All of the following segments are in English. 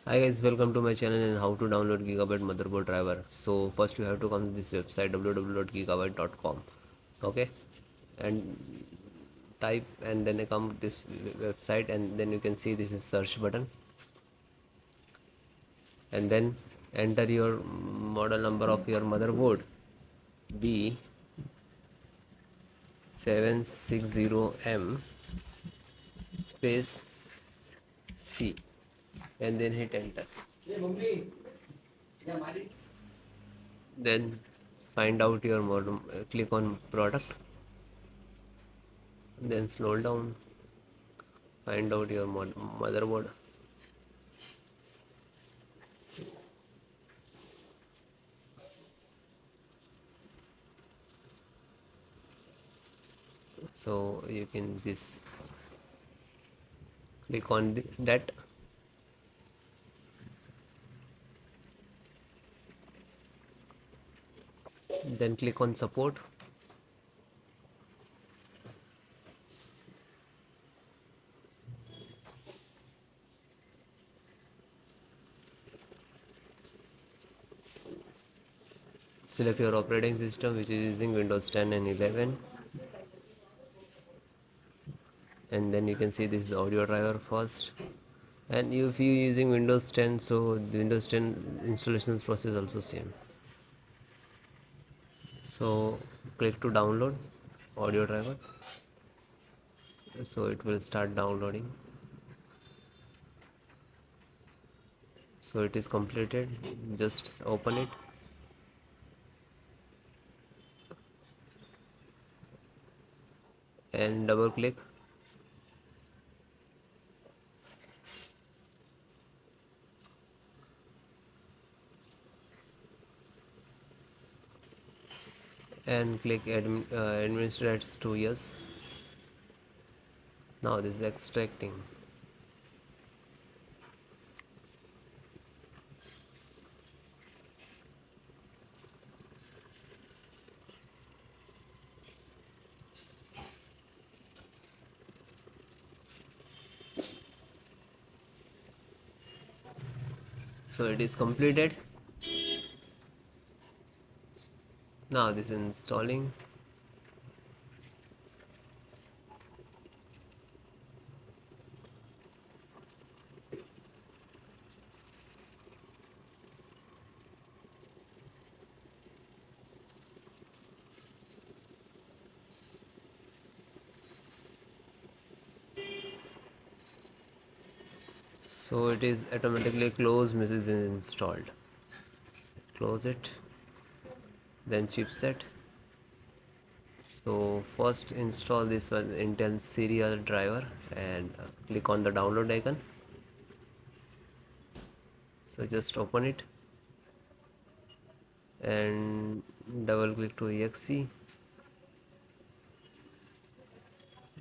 Hi guys, welcome to my channel and how to download Gigabyte motherboard driver. So first you have to come to this website www.gigabyte.com. Okay, and type and then come to this website and then you can see this is search button and then enter your model number of your motherboard B760M space C and then hit enter. Then find out your model, click on product, then scroll down, find out your motherboard. So you can this click on that, then click on support, select your operating system which is using Windows 10 and 11, and then you can see this is audio driver first. And if you using Windows 10, so the Windows 10 installations process also same. So click to download audio driver, so it will start downloading. So it is completed, just open it and double click and click administrates to yes. Now this is extracting. So it is completed. Now this is installing. So it is automatically closed, message is installed. Close it, then chipset. So first install this one Intel serial driver and click on the download icon. So just open it and double click to exe,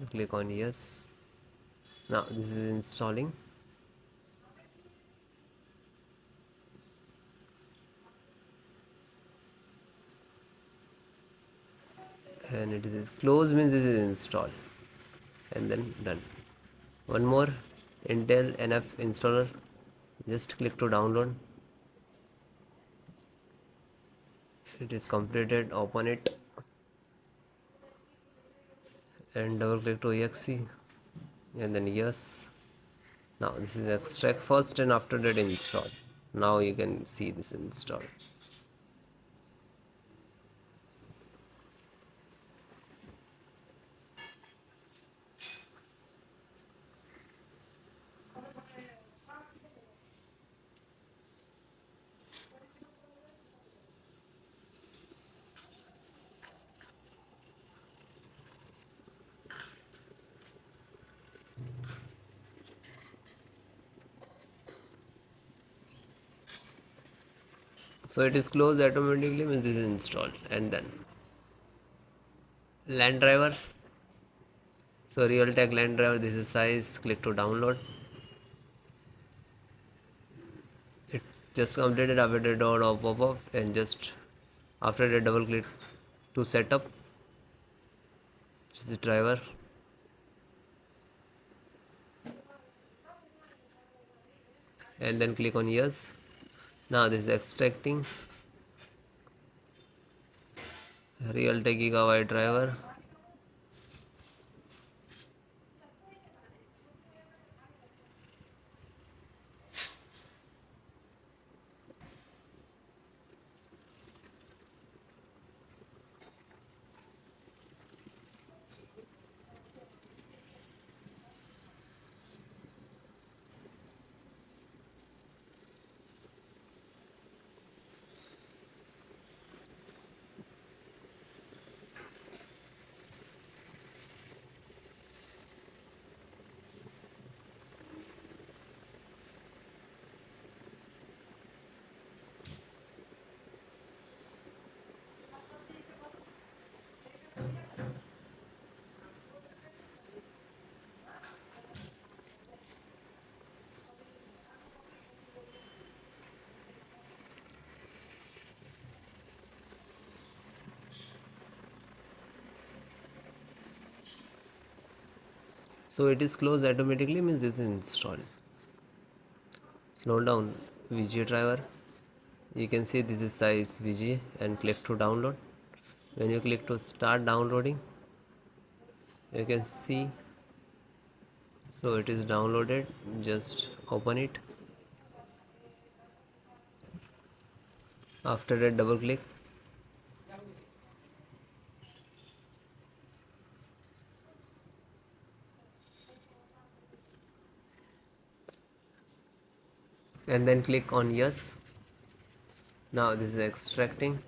click on yes. Now this is installing. And it is close means this is installed and then done. One more Intel NF installer, just click to download. It is completed, open it and double click to exe and then yes. Now this is extract first and after that install. Now you can see this install. So it is closed automatically means this is installed and done. LAN driver. So Realtek LAN driver, this is size, click to download. It just completed, after the door of pop up and just after that double click to setup. This is the driver. and then click on yes. Now this is extracting Realtek Gigabyte driver. So it is closed automatically, means this is installed. Slow down VGA driver. You can see this is size VGA and click to download. When you click to start downloading, you can see, so it is downloaded. Just open it. After that, double click. And then click on yes. Now this is extracting.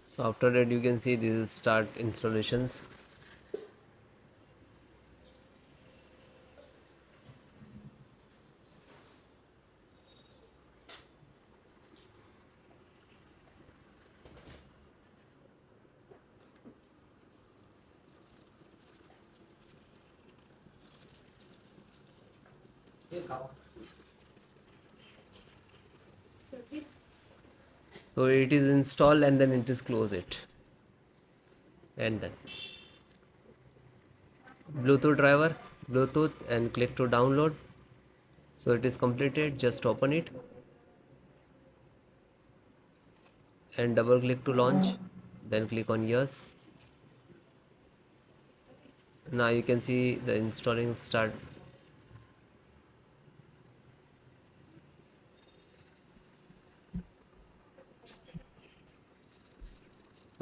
So after that, you can see this is start installations. So it is installed and then it is close it. And then Bluetooth driver, Bluetooth, and click to download. So it is completed. Just open it and double click to launch. Then click on yes. Now you can see the installing start.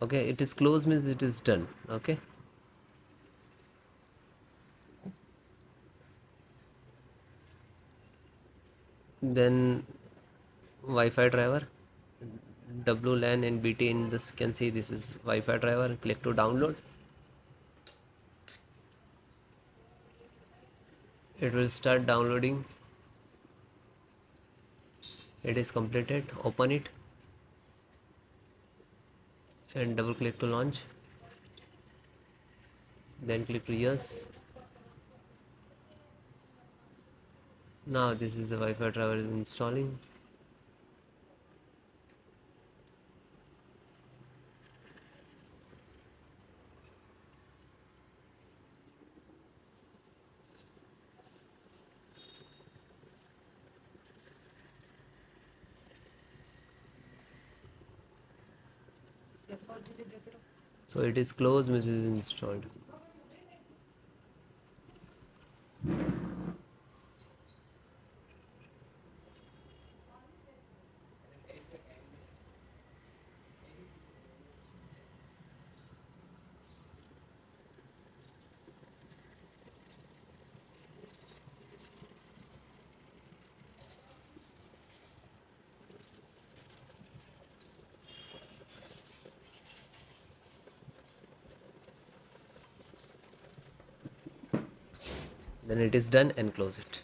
Okay, it is closed, means it is done. Okay, then Wi-Fi driver, WLAN and BT. In this, you can see this is Wi-Fi driver. Click to download. It will start downloading. It is completed. Open it and double click to launch. Then click to yes. Now this is the Wi-Fi driver is installing. So it is closed, means it is installed. then it is done and close it.